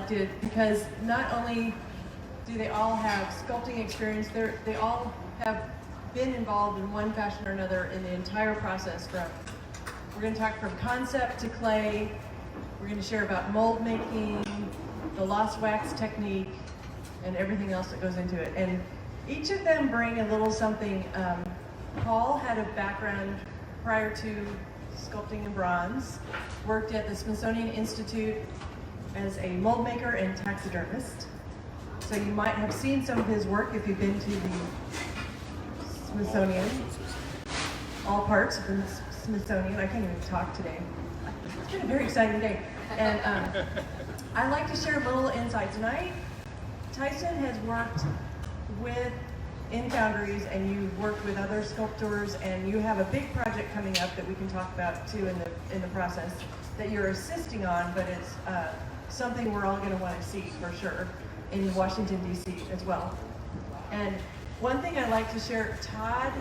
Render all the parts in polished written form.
selected because not only do they all have sculpting experience, they all have been involved in one fashion or another in the entire process. We're going to talk from concept to clay. We're going to share about mold making, the lost wax technique, and everything else that goes into it. And each of them bring a little something. Paul had a background prior to sculpting in bronze, worked at the Smithsonian Institute as a mold maker and taxidermist. So you might have seen some of his work if you've been to the Smithsonian. All parts of the Smithsonian. I can't even talk today. It's been a very exciting day. And I'd like to share a little insight tonight. Tyson has worked in foundries, and you've worked with other sculptors, and you have a big project coming up that we can talk about too in the process that you're assisting on, but it's something we're all going to want to see for sure in Washington, D.C. as well. And one thing I'd like to share, Todd,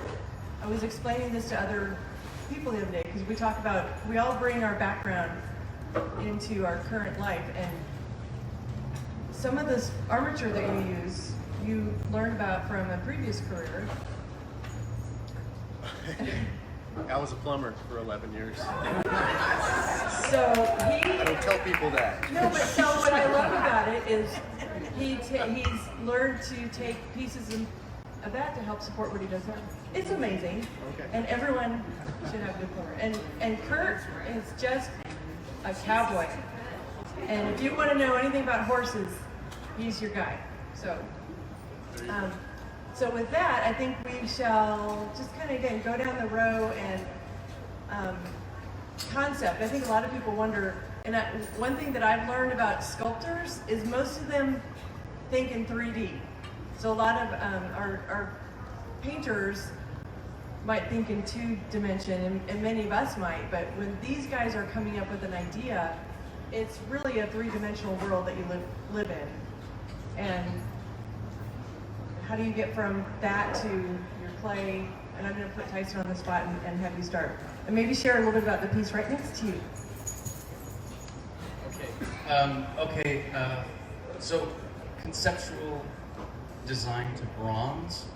I was explaining this to other people the other day because we all bring our background into our current life, and some of this armature that you use, you learned about from a previous career. I was a plumber for 11 years. So I don't tell people that. No, but so what I love about it is he's learned to take pieces of that to help support what he does now. It's amazing. Okay. And everyone should have a good plumber. And Kurt is just a cowboy. And if you want to know anything about horses, he's your guy. So with that, I think we shall just kind of, again, go down the row and concept. I think a lot of people wonder, and one thing that I've learned about sculptors is most of them think in 3D. So a lot of our painters might think in 2-dimension, and many of us might, but when these guys are coming up with an idea, it's really a 3-dimensional world that you live in. And how do you get from that to your clay? And I'm going to put Tyson on the spot and have you start. And maybe share a little bit about the piece right next to you. Okay. So conceptual design to bronze.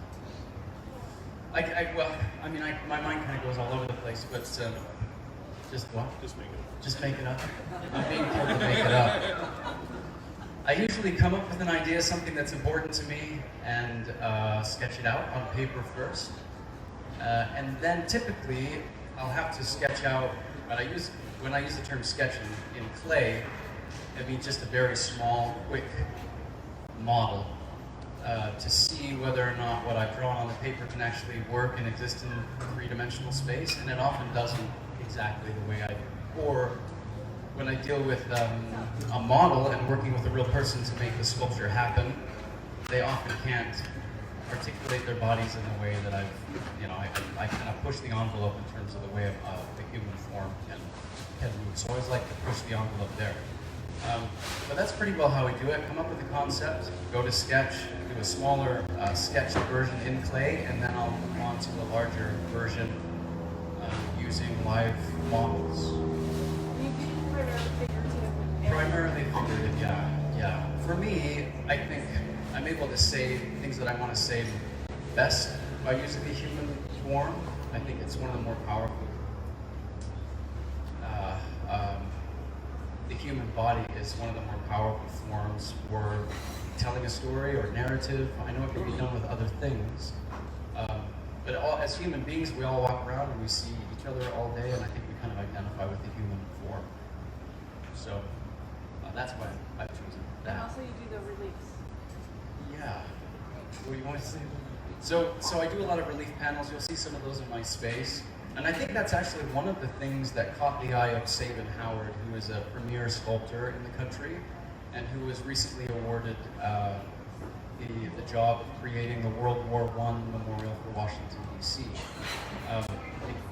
My mind kind of goes all over the place, but just what? Just make it up. Just make it up. I'm being told to make it up. I usually come up with an idea, something that's important to me, and sketch it out on paper first. And then typically, I'll have to sketch out, but when I use the term sketching in clay, it means just a very small, quick model to see whether or not what I've drawn on the paper can actually work and exist in 3-dimensional space, and it often doesn't exactly the way I do. Or when I deal with a model and working with a real person to make the sculpture happen, they often can't articulate their bodies in the way that I kind of push the envelope in terms of the way the human form can move. So I always like to push the envelope there. But that's pretty well how we do it. Come up with a concept, go to sketch, do a smaller sketched version in clay, and then I'll move on to a larger version using live models. Primarily figurative, yeah. For me, I think I'm able to say things that I want to say best by using the human form. I think it's one of the more powerful. The human body is one of the more powerful forms for telling a story or narrative. I know it can be done with other things, but as human beings, we all walk around and we see each other all day, and I think we kind of identify with the human form. So that's why I've chosen that. And also you do the reliefs. Yeah. What do you want to say? So I do a lot of relief panels. You'll see some of those in my space. And I think that's actually one of the things that caught the eye of Sabin Howard, who is a premier sculptor in the country and who was recently awarded the job of creating the World War I Memorial for Washington, D.C.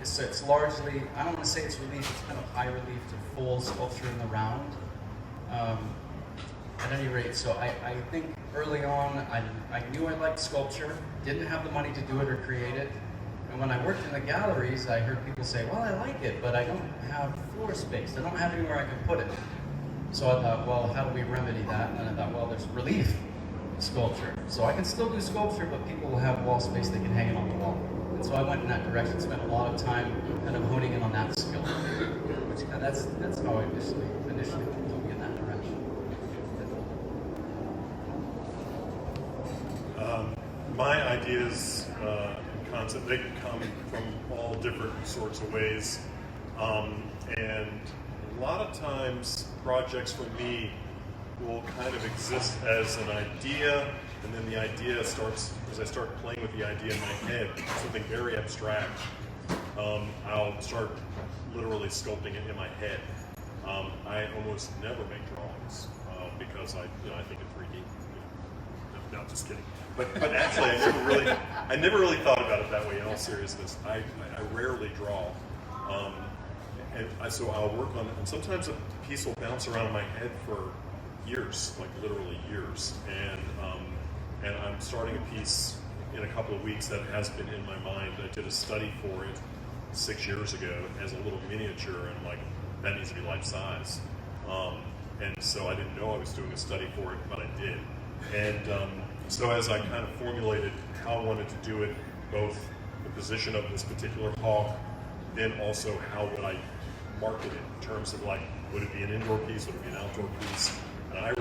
It's largely, I don't want to say it's relief, it's kind of high relief to full sculpture in the round. At any rate, so I think early on, I knew I liked sculpture, didn't have the money to do it or create it. And when I worked in the galleries, I heard people say, well, I like it, but I don't have floor space. I don't have anywhere I can put it. So I thought, well, how do we remedy that? And I thought, well, there's relief sculpture. So I can still do sculpture, but people will have wall space, they can hang it on the wall. And so I went in that direction, spent a lot of time kind of honing in on that skill. Which, that's how I initially moved in that direction. My ideas and concept, they can come from all different sorts of ways. And a lot of times projects for me will kind of exist as an idea, and then the idea starts, as I start playing with the idea in my head, something very abstract, I'll start literally sculpting it in my head. I almost never make drawings because I think in 3D. No, just kidding. But actually, I never really thought about it that way. In all seriousness, I rarely draw, so I'll work on it, and sometimes a piece will bounce around in my head for years, like literally years. And I'm starting a piece in a couple of weeks that has been in my mind. I did a study for it 6 years ago as a little miniature, and like that needs to be life size. And so I didn't know I was doing a study for it, but I did. And so as I kind of formulated how I wanted to do it, both the position of this particular hawk, then also how would I market it in terms of like, would it be an indoor piece, would it be an outdoor piece? And I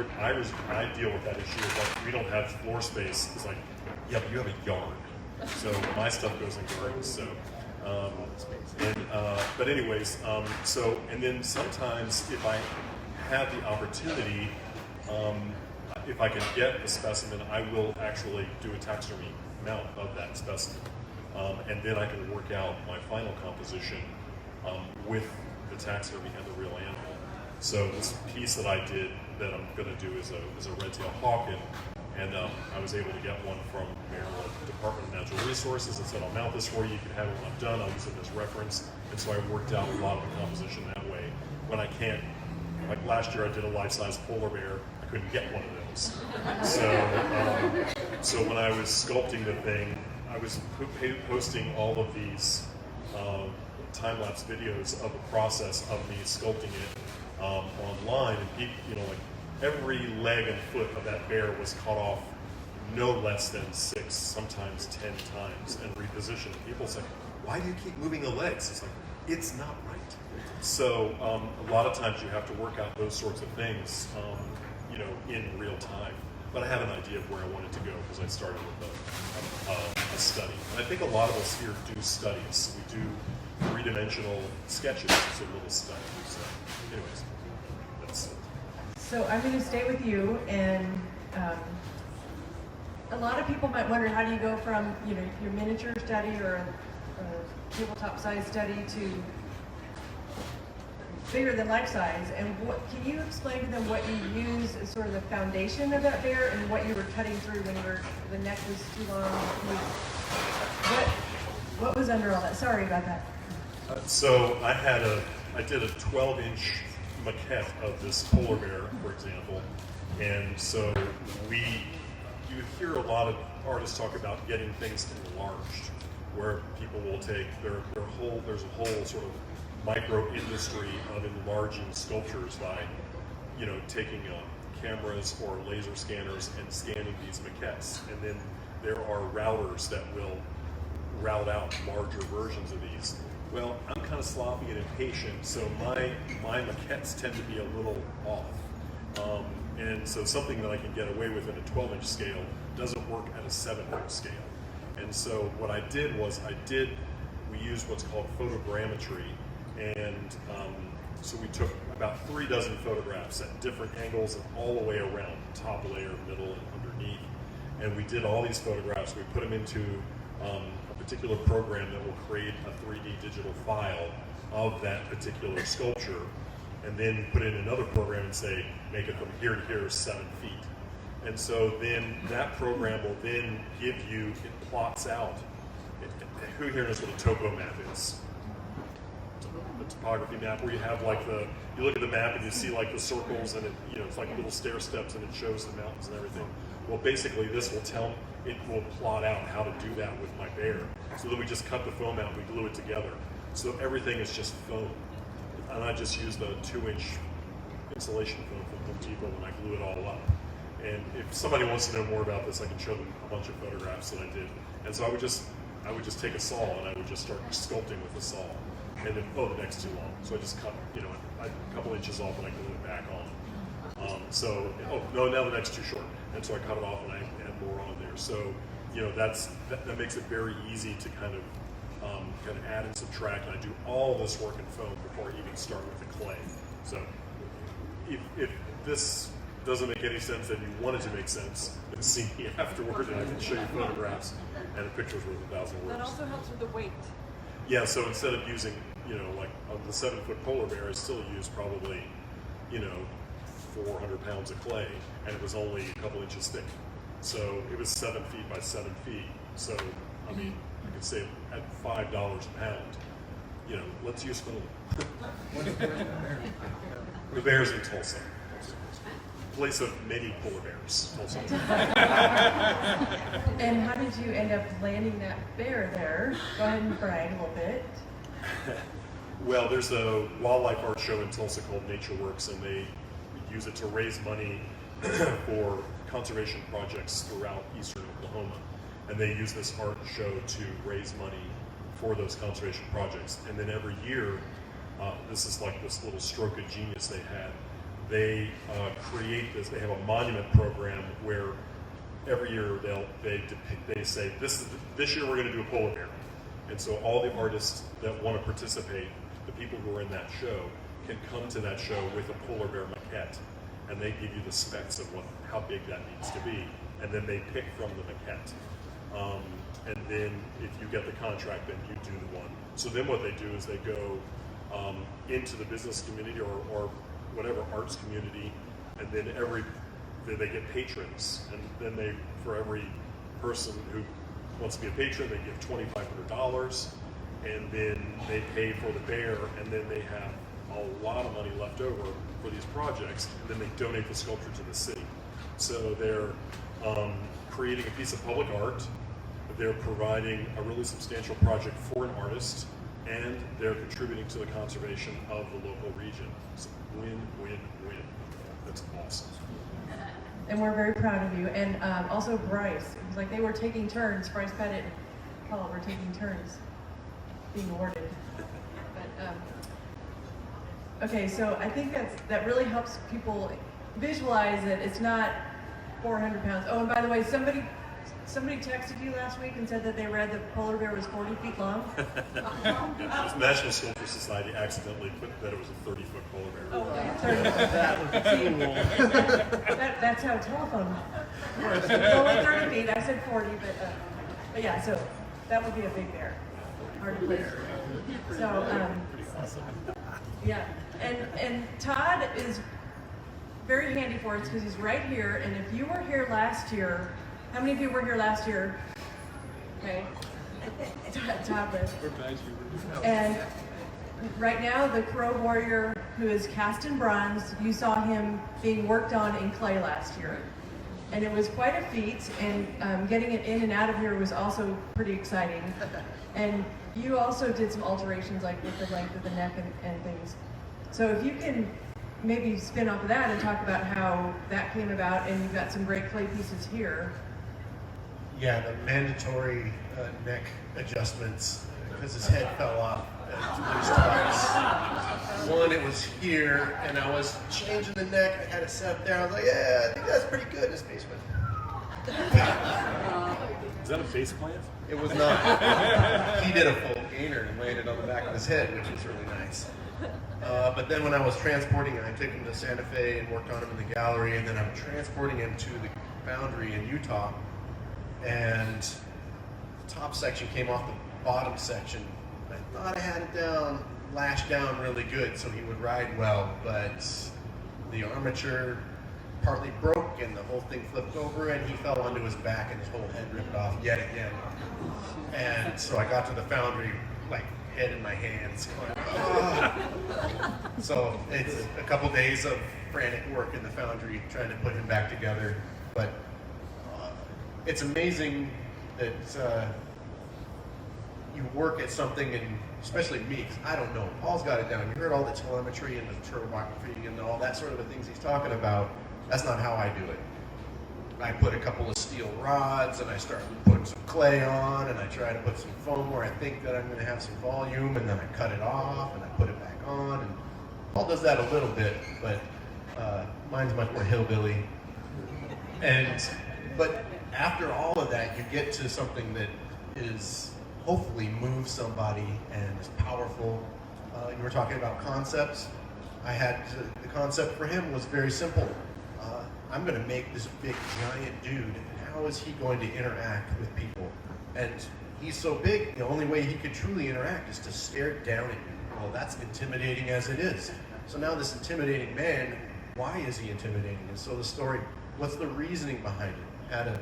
deal with that issue of like, we don't have floor space. It's like, yeah, but you have a yard. So my stuff goes in gardens, so. But anyways, and then sometimes if I have the opportunity, if I can get a specimen, I will actually do a taxidermy mount of that specimen. And then I can work out my final composition with the taxidermy and the real animal. So this piece that I did that I'm going to do is a red-tailed hawk, and I was able to get one from Maryland Department of Natural Resources and said, I'll mount this for you, you can have it when I'm done, I'll use it as reference. And so I worked out a lot of the composition that way. When I can't, like last year I did a life-size polar bear, I couldn't get one of those. So when I was sculpting the thing, I was posting all of these time-lapse videos of the process of me sculpting it online, and people, like every leg and foot of that bear was cut off no less than 6, sometimes 10 times, and repositioned. People say, why do you keep moving the legs? It's like, it's not right. So a lot of times you have to work out those sorts of things, in real time. But I had an idea of where I wanted to go because I started with a study. And I think a lot of us here do studies. We do 3-dimensional sketches. It's a little study. So anyways, that's it. So I'm going to stay with you, and a lot of people might wonder, how do you go from your miniature study or a tabletop size study to bigger than life size? And can you explain to them what you use as sort of the foundation of that bear, and what you were cutting through when the neck was too long? What was under all that? Sorry about that. So I did a 12-inch maquette of this polar bear, for example, and so you hear a lot of artists talk about getting things enlarged, where people will take there's a whole sort of micro industry of enlarging sculptures by, taking cameras or laser scanners and scanning these maquettes, and then there are routers that will route out larger versions of these. Well, I'm kind of sloppy and impatient, so my maquettes tend to be a little off. And so something that I can get away with at a 12-inch scale doesn't work at a 7-inch scale. And so what I did was we used what's called photogrammetry, and so we took about 3 dozen photographs at different angles and all the way around, top layer, middle, and underneath. And we did all these photographs, we put them into a particular program that will create a 3D digital file of that particular sculpture, and then put it in another program and say, make it from here to here 7 feet. And so then that program will then give you, it plots out, who here knows what a topo map is? The topography map, where you have like you look at the map and you see like the circles, and it's like little stair steps, and it shows the mountains and everything. Well, basically this will plot out how to do that with my bear. So then we just cut the foam out, we glue it together. So everything is just foam. And I just used a 2-inch insulation foam from Home Depot, and I glue it all up. And if somebody wants to know more about this, I can show them a bunch of photographs that I did. And so I would just take a saw and I would just start sculpting with the saw. And then, the neck's too long. So I just cut, a couple inches off and I glue it back on. Now the neck's too short. And so I cut it off and I add more on there. So, that makes it very easy to kind of add and subtract. And I do all this work in foam before I even start with the clay. So if this doesn't make any sense, then you want it to make sense, then see me afterward and I can show you photographs and a picture's worth 1,000 words. That also helps with the weight. Yeah, so instead of using, like on the 7-foot polar bear, I still used probably, 400 pounds of clay, and it was only a couple inches thick. So it was 7 feet by 7 feet. So, I mean, you could save at $5 a pound. Let's use foam. The bear's in Tulsa. Place of many polar bears, Tulsa. And how did you end up landing that bear there? Go ahead and brag a little bit. Well, there's a wildlife art show in Tulsa called Nature Works, and they use it to raise money for conservation projects throughout eastern Oklahoma. And they use this art show to raise money for those conservation projects. And then every year, this is like this little stroke of genius they had. They create this. They have a monument program where every year they say this year we're going to do a polar bear, and so all the artists that want to participate, the people who are in that show, can come to that show with a polar bear maquette, and they give you the specs of how big that needs to be, and then they pick from the maquette, and then if you get the contract, then you do the one. So then what they do is they go into the business community or whatever arts community, and then they get patrons, and then for every person who wants to be a patron, they give $2,500, and then they pay for the bear, and then they have a lot of money left over for these projects, and then they donate the sculpture to the city. So they're creating a piece of public art, they're providing a really substantial project for an artist, and they're contributing to the conservation of the local region. So win, win, win. That's awesome. And we're very proud of you. And also Bryce, it was like they were taking turns. Bryce Pettit and Paul were taking turns being awarded. But okay, so I think that really helps people visualize that it's not 400 pounds. Oh, and by the way, somebody texted you last week and said that they read the polar bear was 40 feet long. The National Sculpture Society accidentally put that it was a 30-foot polar bear. Oh, yeah, 30. That's how telephone works. It's only 30 feet. I said 40, but yeah, so that would be a big bear. Hard to place. So, yeah. And Todd is very handy for us because he's right here. And if you were here last year, how many of you were here last year? Okay. Todd was. And right now, the Crow Warrior, who is cast in bronze, you saw him being worked on in clay last year. And it was quite a feat, and getting it in and out of here was also pretty exciting. And you also did some alterations, like with the length of the neck and things. So if you can maybe spin off of that and talk about how that came about, and you've got some great clay pieces here. Yeah, the mandatory neck adjustments, because his head fell off at least twice. One, it was here, and I was changing the neck. I had it set up there. I was like, yeah, I think that's pretty good. His face went. Is that a face plant? It was not. He did a full gainer and landed on the back of his head, which was really nice. But then when I was transporting him, I took him to Santa Fe and worked on him in the gallery, and then I'm transporting him to the foundry in Utah, and the top section came off the bottom section. I thought I had it lashed down really good so he would ride well, but the armature partly broke and the whole thing flipped over and he fell onto his back and his whole head ripped off yet again. And so I got to the foundry, like head in my hands, going, ah. So it's a couple days of frantic work in the foundry trying to put him back together. But it's amazing that you work at something, and especially me, because I don't know. Paul's got it down. You heard all the telemetry and the turbography and all that sort of things he's talking about. That's not how I do it. I put a couple of steel rods and I start putting some clay on, and I try to put some foam where I think that I'm going to have some volume, and then I cut it off and I put it back on. And Paul does that a little bit, but mine's much more hillbilly. But after all of that, you get to something that is hopefully moves somebody and is powerful. You were talking about concepts. The concept for him was very simple. I'm going to make this big giant dude, and how is he going to interact with people? And he's so big, the only way he could truly interact is to stare down at you. Well, that's intimidating as it is. So now this intimidating man, why is he intimidating? And so the story, what's the reasoning behind it? Had an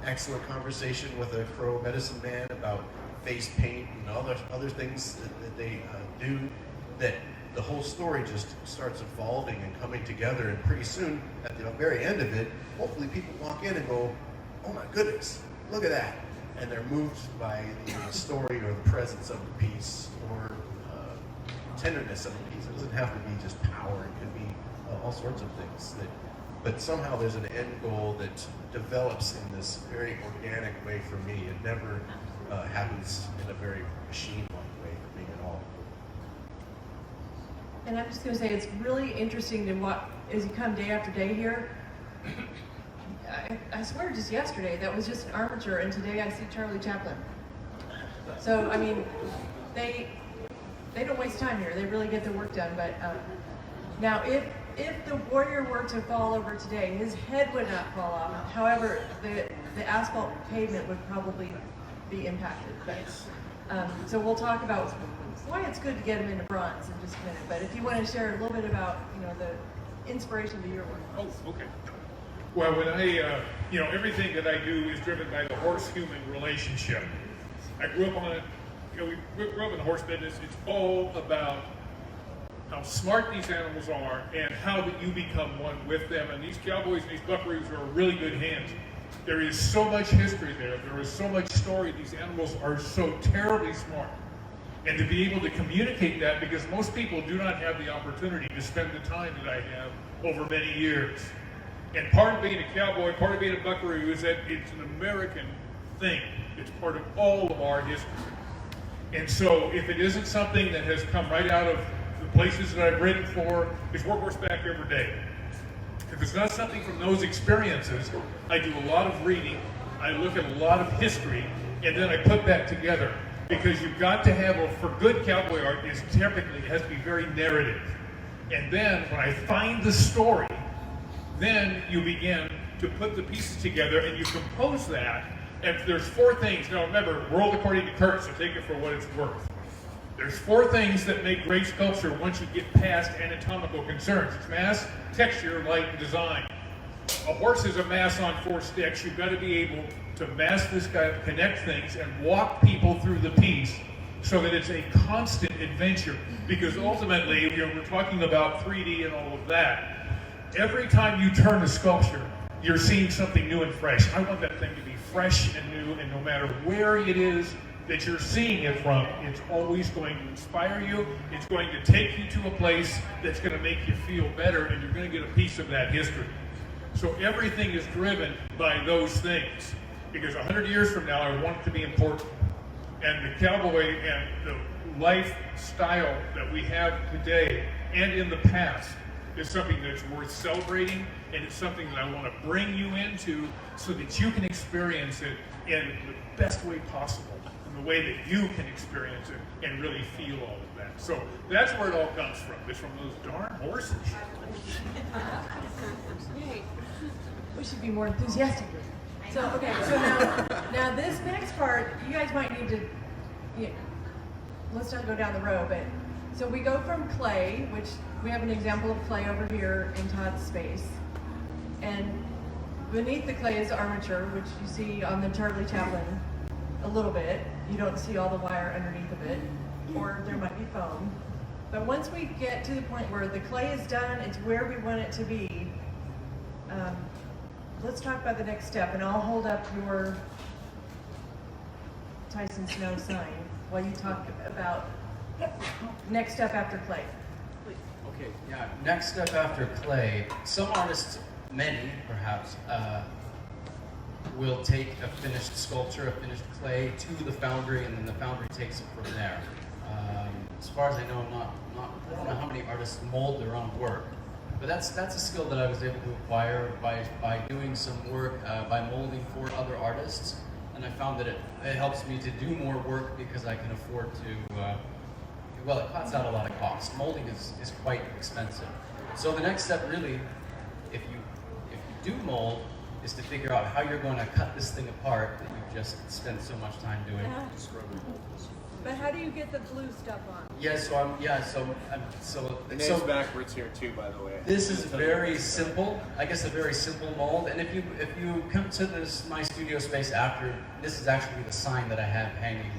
excellent conversation with a Crow medicine man about face paint and other things that they do, that the whole story just starts evolving and coming together, and pretty soon, at the very end of it, hopefully people walk in and go, oh my goodness, look at that. And they're moved by the story or the presence of the piece, or tenderness of the piece. It doesn't have to be just power, it could be all sorts of things. But somehow there's an end goal that develops in this very organic way for me. It never happens in a very machine-like way for me at all. And I'm just going to say, it's really interesting to watch as you come day after day here. I swear just yesterday, that was just an armature, and today I see Charlie Chaplin. So, I mean, they don't waste time here. They really get their work done. But now, if the warrior were to fall over today, his head would not fall off. However, the asphalt pavement would probably be impacted. But, so we'll talk about why it's good to get him into bronze in just a minute. But if you want to share a little bit about, the inspiration to your work. Oh, okay. Well, when I, everything that I do is driven by the horse-human relationship. I grew up we grew up in the horse business. It's all about how smart these animals are and how that you become one with them. And these cowboys and these buckaroos are really good hands. There is so much history there. There is so much story. These animals are so terribly smart. And to be able to communicate that, because most people do not have the opportunity to spend the time that I have over many years. And part of being a cowboy, part of being a buckaroo is that it's an American thing. It's part of all of our history. And so if it isn't something that has come right out of the places that I've written for, it's work horseback every day. If it's not something from those experiences, I do a lot of reading, I look at a lot of history, and then I put that together. Because you've got to have, for good cowboy art, it has to be very narrative. And then when I find the story, then you begin to put the pieces together and you compose that. And there's 4 things. Now remember, world according to Kurt, so take it for what it's worth. There's 4 things that make great sculpture once you get past anatomical concerns. It's mass, texture, light, and design. A horse is a mass on 4 sticks. You've got to be able to mass this guy, connect things, and walk people through the piece so that it's a constant adventure. Because ultimately, we're talking about 3D and all of that. Every time you turn a sculpture, you're seeing something new and fresh. I want that thing to be fresh and new, and no matter where it is that you're seeing it from, it's always going to inspire you. It's going to take you to a place that's going to make you feel better, and you're going to get a piece of that history. So everything is driven by those things. Because 100 years from now, I want it to be important. And the cowboy and the lifestyle that we have today and in the past is something that's worth celebrating, and it's something that I want to bring you into so that you can experience it in the best way possible, in the way that you can experience it and really feel all of that. So that's where it all comes from. It's from those darn horses. Yay. We should be more enthusiastic. So, okay, so now this next part, you guys might need to, let's not go down the road, but, so we go from clay, which we have an example of clay over here in Todd's space, and beneath the clay is armature, which you see on the Charlie Chaplin a little bit. You don't see all the wire underneath of it, or there might be foam. But once we get to the point where the clay is done, it's where we want it to be. Let's talk about the next step, and I'll hold up your Tyson Snow sign. while you talk about next step after clay. Please. Okay, yeah. Next step after clay, some artists, many perhaps, will take a finished sculpture, a finished clay to the foundry, and then the foundry takes it from there. As far as I know, I don't know how many artists mold their own work, but that's a skill that I was able to acquire by doing some work, by molding for other artists, and I found that it helps me to do more work because I can afford to. Well, it cuts out a lot of cost. Molding is quite expensive. So the next step, really, if you do mold, is to figure out how you're going to cut this thing apart that you've just spent so much time doing. But how do you get the blue stuff on? The name's backwards here too, by the way. This is very simple. I guess a very simple mold. And if you come to my studio space after, this is actually the sign that I have hanging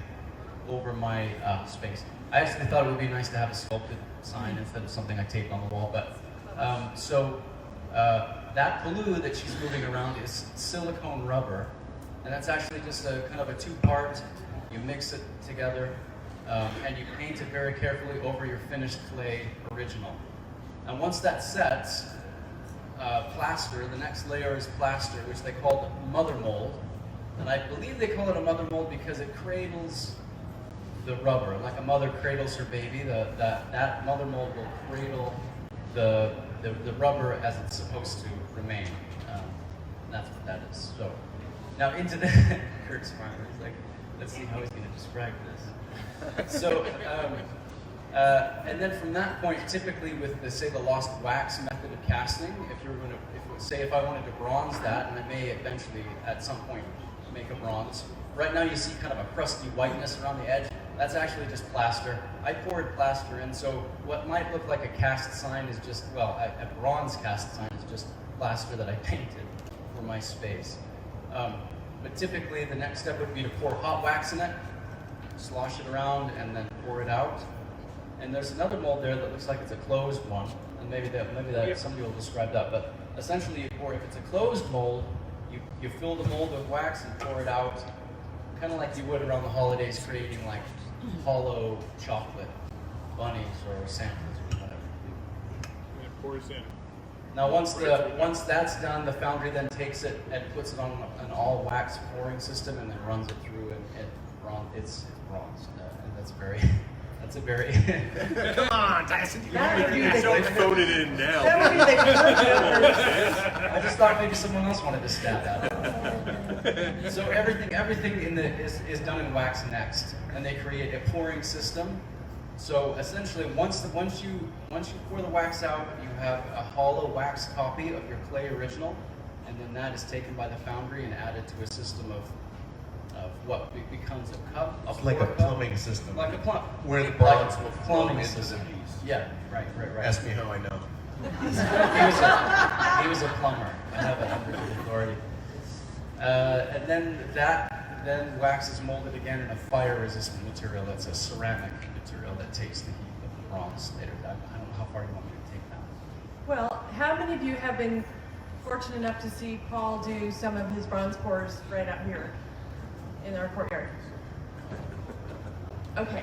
over my space. I actually thought it would be nice to have a sculpted sign instead of something I taped on the wall. But that glue that she's moving around is silicone rubber, and that's actually just a kind of a two-part. You mix it together, and you paint it very carefully over your finished clay original. And once that sets, plaster. The next layer is plaster, which they call the mother mold, and I believe they call it a mother mold because it cradles the rubber, like a mother cradles her baby. That mother mold will cradle the rubber as it's supposed to remain. That's what that is. So now into the Kirk's smiling. He's like, let's see how he's going to describe this. So and then from that point, typically with the lost wax method of casting, if I wanted to bronze that, and I may eventually at some point make a bronze. Right now you see kind of a crusty whiteness around the edge. That's actually just plaster. I poured plaster in, so what might look like a cast sign is just, a bronze cast sign is just plaster that I painted for my space. But typically the next step would be to pour hot wax in it, slosh it around, and then pour it out. And there's another mold there that looks like it's a closed one, and maybe somebody will describe that. But essentially, if it's a closed mold, you fill the mold with wax and pour it out, kind of like you would around the holidays, creating like hollow chocolate bunnies or Santas or whatever. And it pours in. Now, once that's done, the foundry then takes it and puts it on an all wax pouring system, and then runs it through, and it's bronze, and that's a very. Come on, Tyson. That would be the- Don't phone it in now. That would be the Kirk I just thought maybe someone else wanted to stab that. So everything is done in wax next, and they create a pouring system. So essentially, once you pour the wax out, you have a hollow wax copy of your clay original, and then that is taken by the foundry and added to a system of what becomes a cup. It's like a plumbing system. Like a plumb. Where the bronze will flow plumbing into the system. piece. Yeah, right. Ask me how I know. He was a plumber. I have it under his authority. And then wax is molded again in a fire-resistant material. That's a ceramic material that takes the heat of the bronze later. I don't know how far you want me to take that. Well, how many of you have been fortunate enough to see Paul do some of his bronze pours right out here in our courtyard? Okay,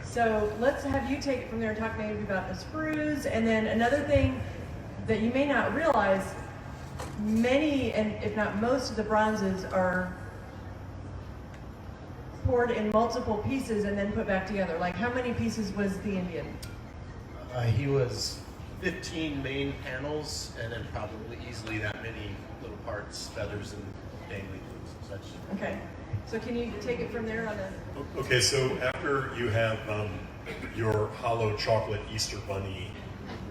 so let's have you take it from there and talk maybe about the sprues. And then another thing that you may not realize, many, and if not most of the bronzes are poured in multiple pieces and then put back together. Like how many pieces was the Indian? He was 15 main panels, and then probably easily that many little parts, feathers, and dangly things and such. Okay, so can you take it from there on a... Okay, so after you have your hollow chocolate Easter bunny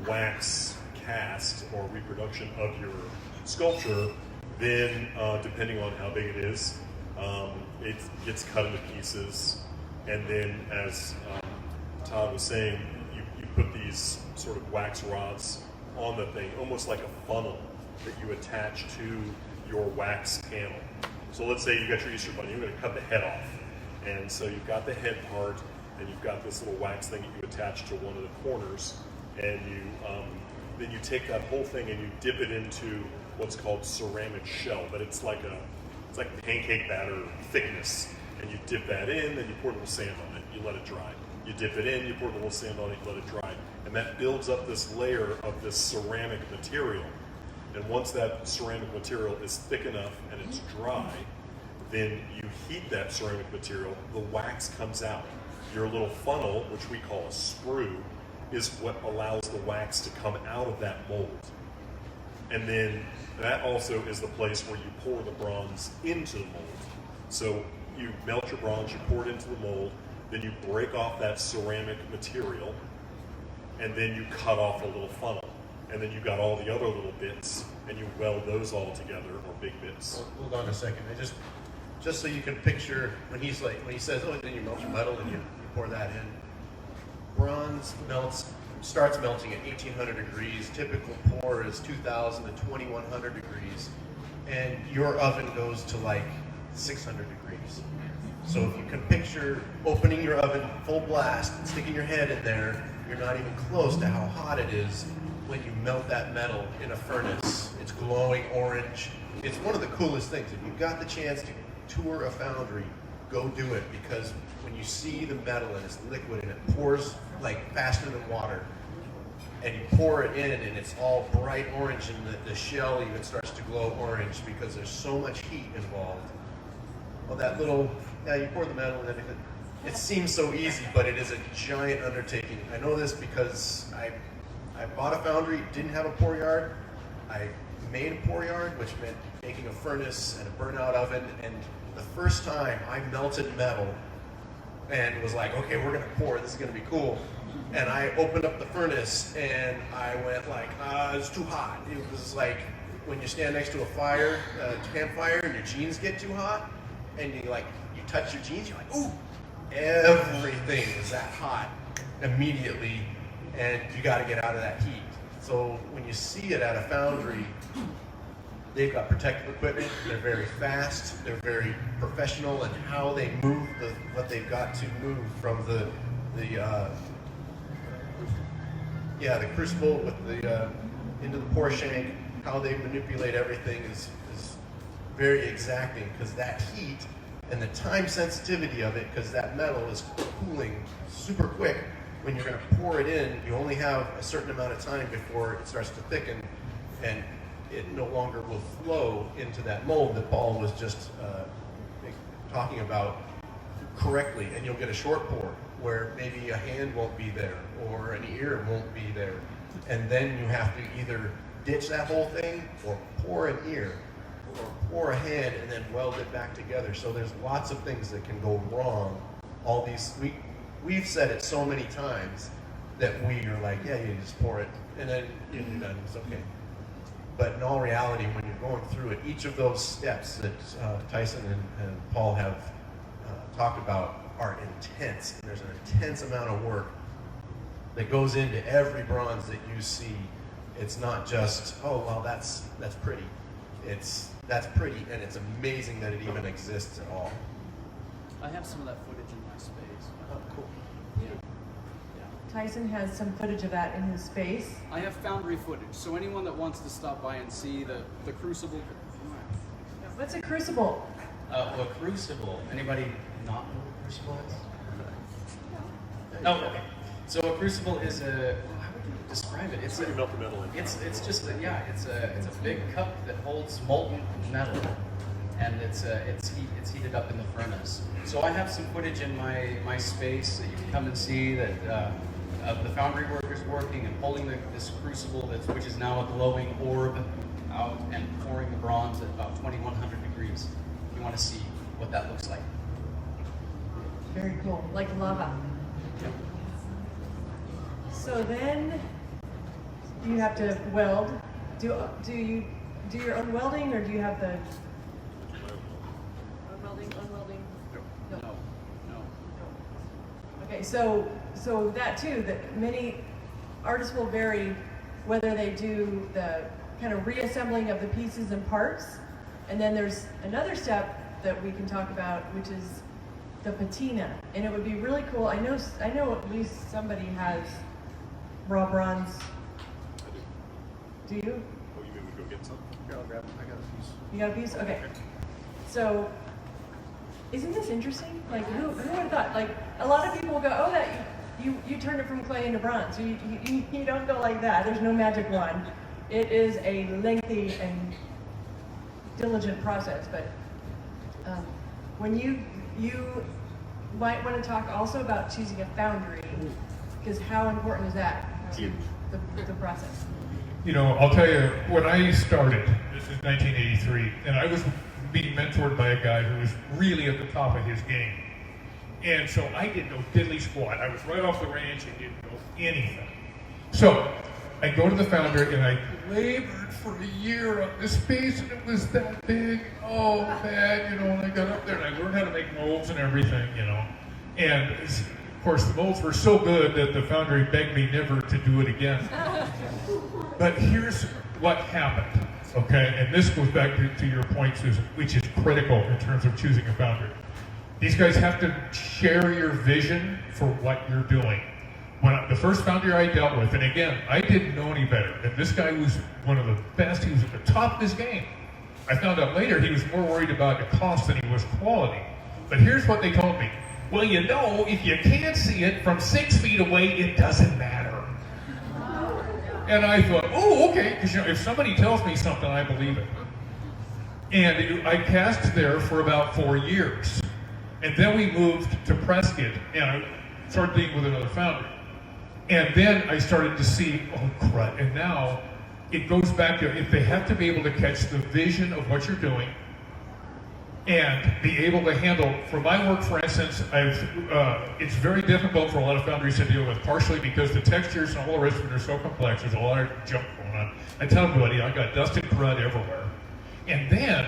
wax cast or reproduction of your sculpture, then depending on how big it is, it gets cut into pieces, and then as Todd was saying, you put these sort of wax rods on the thing, almost like a funnel that you attach to your wax panel. So let's say you got your Easter bunny, you're going to cut the head off. And so you've got the head part, and you've got this little wax thing that you attach to one of the corners, and then you take that whole thing and you dip it into what's called ceramic shell, but it's like pancake batter thickness. and you dip that in, then you pour a little sand on it, you let it dry. You dip it in, you pour a little sand on it, you let it dry. And that builds up this layer of this ceramic material. And once that ceramic material is thick enough and it's dry, then you heat that ceramic material, the wax comes out. Your little funnel, which we call a sprue, is what allows the wax to come out of that mold. And then that also is the place where you pour the bronze into the mold. So you melt your bronze, you pour it into the mold, then you break off that ceramic material, and then you cut off a little funnel. And then you got all the other little bits, and you weld those all together, or big bits. Hold on a second. Just so you can picture when he says, oh, then you melt your metal and you pour that in. Bronze starts melting at 1800 degrees. Typical pour is 2000 to 2100 degrees. And your oven goes to like 600 degrees. So if you can picture opening your oven full blast, sticking your head in there, you're not even close to how hot it is when you melt that metal in a furnace. It's glowing orange. It's one of the coolest things. If you've got the chance to tour a foundry, go do it, because when you see the metal and it's liquid and it pours like faster than water, and you pour it in and it's all bright orange and the shell even starts to glow orange because there's so much heat involved. Well, that little, you pour the metal and everything. It seems so easy, but it is a giant undertaking. I know this because I bought a foundry, didn't have a pour yard. I made a pour yard, which meant making a furnace and a burnout oven. And the first time I melted metal and was like, okay, we're gonna pour, this is gonna be cool. And I opened up the furnace and I went like, it's too hot. It was like when you stand next to a fire, campfire, and your jeans get too hot, and you touch your jeans, you're like, ooh, everything is that hot immediately, and you got to get out of that heat. So when you see it at a foundry, they've got protective equipment, they're very fast, they're very professional in how they move what they've got to move from the crucible with the into the pour shank. How they manipulate everything is very exacting, because that heat and the time sensitivity of it, because that metal is cooling super quick. When you're going to pour it in, you only have a certain amount of time before it starts to thicken, and it no longer will flow into that mold that Paul was just talking about correctly. And you'll get a short pour where maybe a hand won't be there or an ear won't be there, and then you have to either ditch that whole thing or pour an ear or pour a hand and then weld it back together. So there's lots of things that can go wrong. All these, we've said it so many times that we are like, yeah, you just pour it and then you're done, it's okay. But in all reality, when you're going through it, each of those steps that Tyson and Paul have talked about are intense. And there's an intense amount of work that goes into every bronze that you see. It's not just, oh, well, that's pretty. That's pretty, and it's amazing that it even exists at all. I have some of that footage in my space. Oh, cool. Yeah. Tyson has some footage of that in his space. I have foundry footage, so anyone that wants to stop by and see the crucible. What's a crucible? A crucible. Anybody not know what a crucible is? Oh, okay. So a crucible is how would you describe it? It's you melt the metal in. It's just it's a big cup that holds molten metal, and it's heated up in the furnace. So I have some footage in my space that you can come and see that of the foundry workers working and pulling this crucible which is now a glowing orb out and pouring the bronze at about 2100 degrees. If you want to see what that looks like. Very cool, like lava. So then you have to weld. Do you do your own welding, or do you have the unwelding? No. Okay, so that too, that many artists will vary whether they do the kind of reassembling of the pieces and parts, and then there's another step that we can talk about, which is the patina. And it would be really cool. I know at least somebody has raw bronze. Do you? Oh, you mean we go get some? Here, I'll grab it. I got a piece. You got a piece? Okay. So isn't this interesting? Like, who would have thought? Like, a lot of people go, oh, that you turned it from clay into bronze. You don't go like that. There's no magic wand. It is a lengthy and diligent process. But when you might want to talk also about choosing a foundry, because how important is that to the process? You know, I'll tell you, when I started, this is 1983, and I was being mentored by a guy who was really at the top of his game. And so I didn't know diddly squat. I was right off the range and didn't know anything. So I go to the foundry and I labored for a year on this piece, and it was that big. Oh man, you know, and I got up there and I learned how to make molds and everything, you know. And of course, the molds were so good that the foundry begged me never to do it again. But here's what happened, okay? And this goes back to your point, Susan, which is critical in terms of choosing a foundry. These guys have to share your vision for what you're doing. The first foundry I dealt with, and again, I didn't know any better, and this guy was one of the best. He was at the top of his game. I found out later he was more worried about the cost than he was quality. But here's what they told me. Well, you know, if you can't see it from 6 feet away, it doesn't matter. And I thought, oh, okay, because you know, if somebody tells me something, I believe it. And I cast there for about 4 years. And then we moved to Prescott, and I started dealing with another foundry. And then I started to see, oh crud, and now it goes back to, if they have to be able to catch the vision of what you're doing and be able to handle, for my work, for instance, it's very difficult for a lot of foundries to deal with, partially because the textures and all the rest of it are so complex. There's a lot of junk going on. I tell everybody, I got dust and crud everywhere. And then,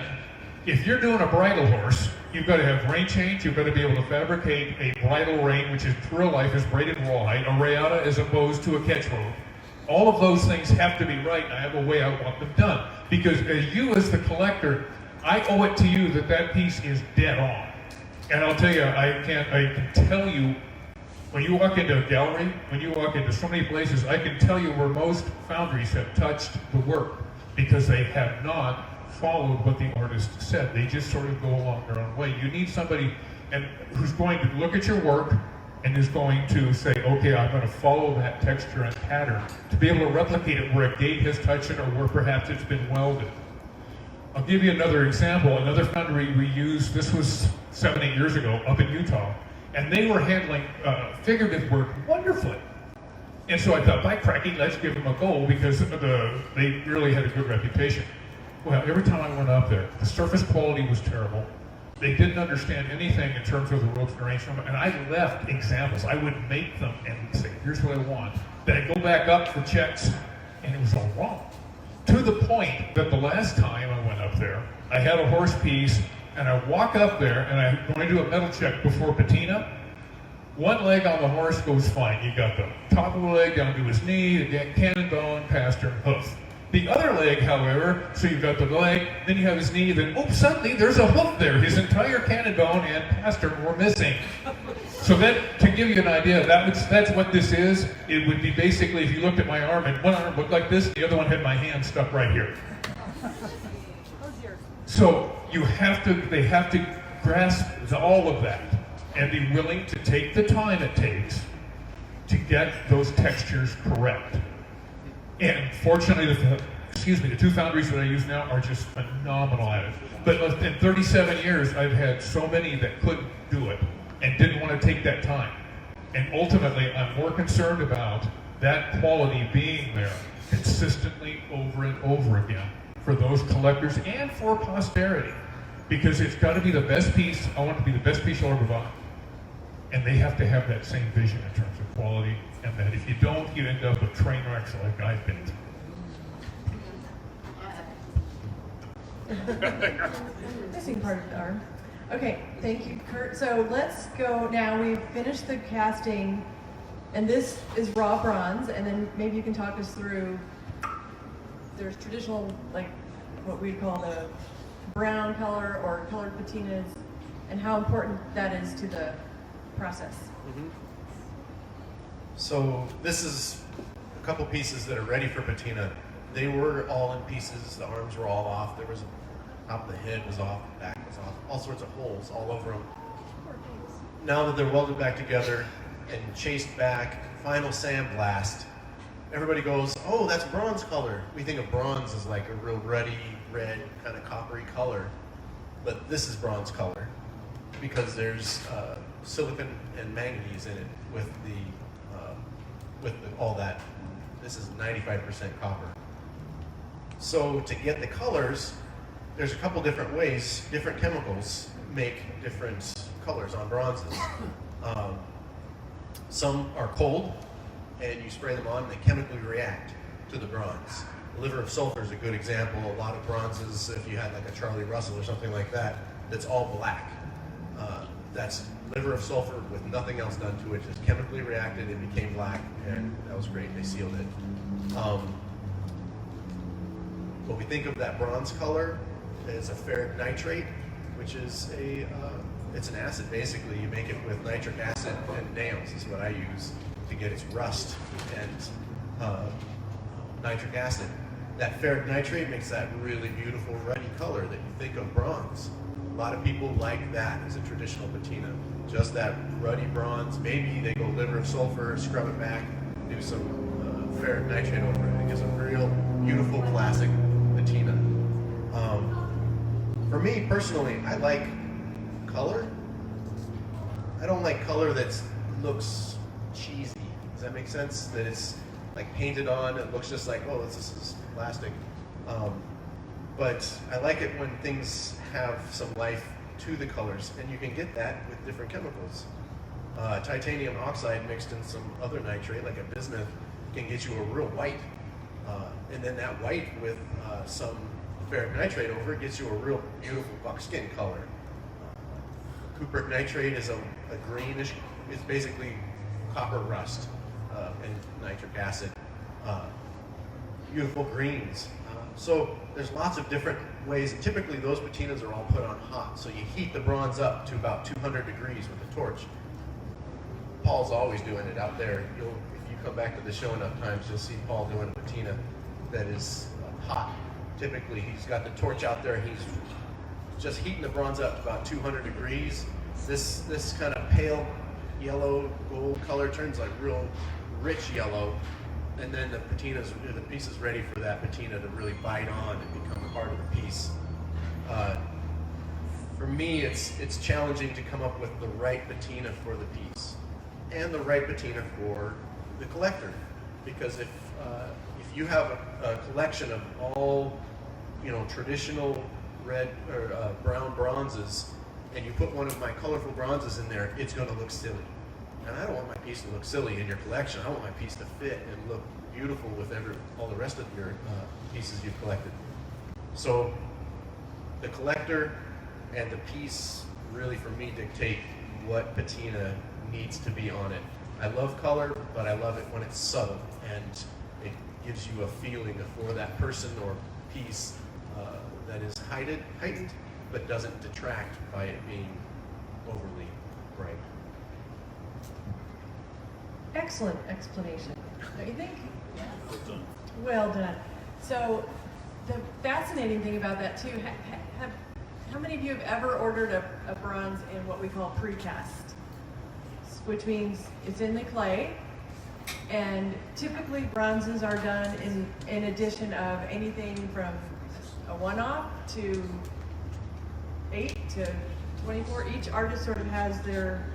if you're doing a bridle horse, you've got to have rein change, you've got to be able to fabricate a bridle rein, which is true life is braided rawhide, a rayada as opposed to a catch rope. All of those things have to be right, and I have a way I want them done. Because as the collector, I owe it to you that that piece is dead on. And I'll tell you, I can tell you, when you walk into a gallery, when you walk into so many places, I can tell you where most foundries have touched the work, because they have not followed what the artist said. They just sort of go along their own way. You need somebody who's going to look at your work and is going to say, okay, I'm going to follow that texture and pattern to be able to replicate it where a gate has touched it or where perhaps it's been welded. I'll give you another example. Another foundry we used, this was 7-8 years ago up in Utah, and they were handling figurative work wonderfully. And so I thought, by cracking, let's give them a go, because they really had a good reputation. Well, every time I went up there, the surface quality was terrible. They didn't understand anything in terms of the ropes and arrangement, and I left examples. I would make them and say, here's what I want. Then I'd go back up for checks, and it was all wrong. To the point that the last time I went up there, I had a horse piece, and I walk up there, and I'm going to do a metal check before patina. One leg on the horse goes fine. You got the top of the leg down to his knee, the cannon bone, pastern, hoof. The other leg, however, so you've got the leg, then you have his knee, then oops, suddenly there's a hoof there. His entire cannon bone and pastern were missing. So that, to give you an idea, that's what this is. It would be basically, if you looked at my arm, and one arm looked like this, the other one had my hand stuck right here. So they have to grasp all of that and be willing to take the time it takes to get those textures correct. And fortunately, the two foundries that I use now are just phenomenal at it. But in 37 years, I've had so many that couldn't do it and didn't want to take that time. And ultimately, I'm more concerned about that quality being there consistently over and over again for those collectors and for posterity. Because it's got to be the best piece. I want it to be the best piece you'll ever buy. And they have to have that same vision in terms of quality, and that if you don't, you end up with train wrecks like I've been through. Missing part of the arm. Okay, thank you, Kurt. So let's go now. We've finished the casting, and this is raw bronze, and then maybe you can talk us through, there's traditional, like what we call the brown color or colored patinas, and how important that is to the process. Mm-hmm. So this is a couple pieces that are ready for patina. They were all in pieces. The arms were all off. top of the head was off, the back was off, all sorts of holes all over them. Now that they're welded back together and chased back, final sandblast, everybody goes, oh, that's bronze color. We think of bronze as like a real ruddy, red, kind of coppery color. But this is bronze color because there's silicon and manganese in it with all that. This is 95% copper. So to get the colors, there's a couple different ways. Different chemicals make different colors on bronzes. Some are cold, and you spray them on, and they chemically react to the bronze. Liver of sulfur is a good example. A lot of bronzes, if you had like a Charlie Russell or something like that, that's all black. That's liver of sulfur with nothing else done to it, just chemically reacted, it became black, and that was great, they sealed it. What we think of that bronze color is a ferric nitrate, which is it's an acid basically. You make it with nitric acid and nails is what I use to get its rust and nitric acid. That ferric nitrate makes that really beautiful ruddy color that you think of bronze. A lot of people like that as a traditional patina. Just that ruddy bronze. Maybe they go liver of sulfur, scrub it back, do some ferric nitrate over it. It gives a real beautiful classic patina. For me personally, I like color. I don't like color that looks cheesy. Does that make sense? That it's like painted on, it looks just like, oh, this is plastic. But I like it when things have some life to the colors, and you can get that with different chemicals. Titanium oxide mixed in some other nitrate, like a bismuth, can get you a real white. And then that white with some ferric nitrate over it gets you a real beautiful buckskin color. Cupric nitrate is a greenish, it's basically copper rust and nitric acid. Beautiful greens. So there's lots of different ways. Typically those patinas are all put on hot. So you heat the bronze up to about 200 degrees with a torch. Paul's always doing it out there. If you come back to the show enough times, you'll see Paul doing a patina that is hot. Typically he's got the torch out there. He's just heating the bronze up to about 200 degrees. This kind of pale yellow gold color turns like real rich yellow. And then the piece is ready for that patina to really bite on and become a part of the piece. For me, it's challenging to come up with the right patina for the piece and the right patina for the collector. Because if you have a collection of all traditional red or brown bronzes, and you put one of my colorful bronzes in there, it's going to look silly. And I don't want my piece to look silly in your collection. I want my piece to fit and look beautiful with all the rest of your pieces you've collected. So the collector and the piece really, for me, dictate what patina needs to be on it. I love color, but I love it when it's subtle and it gives you a feeling for that person or piece that is heightened, but doesn't detract by it being overly bright. Excellent explanation, don't you think? Well done. So the fascinating thing about that too, how many of you have ever ordered a bronze in what we call precast? Which means it's in the clay, and typically bronzes are done in addition of anything from a one-off to 8 to 24. Each artist sort of has their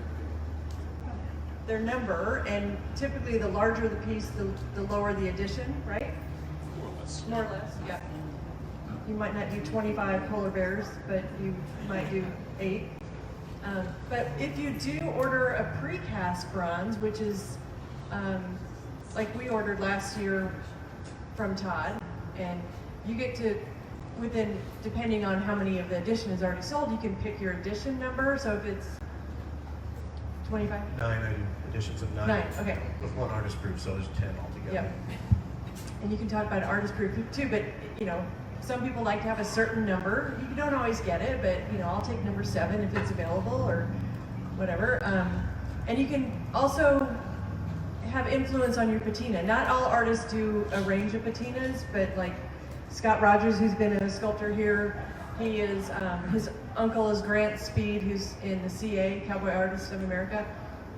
number, and typically the larger the piece, the lower the addition, right? More or less, yeah. You might not do 25 polar bears, but you might do 8. But if you do order a precast bronze, which is like we ordered last year from Todd, and you get to, depending on how many of the edition is already sold, you can pick your edition number. So if it's 25? 9, I do editions of 9. 9, okay. With one artist proof, so there's 10 altogether. Yep. And you can talk about artist proof too, but some people like to have a certain number. You don't always get it, but I'll take number 7 if it's available or whatever. And you can also have influence on your patina. Not all artists do a range of patinas, but like Scott Rogers, who's been a sculptor here, He is, his uncle is Grant Speed, who's in the CA, Cowboy Artists of America.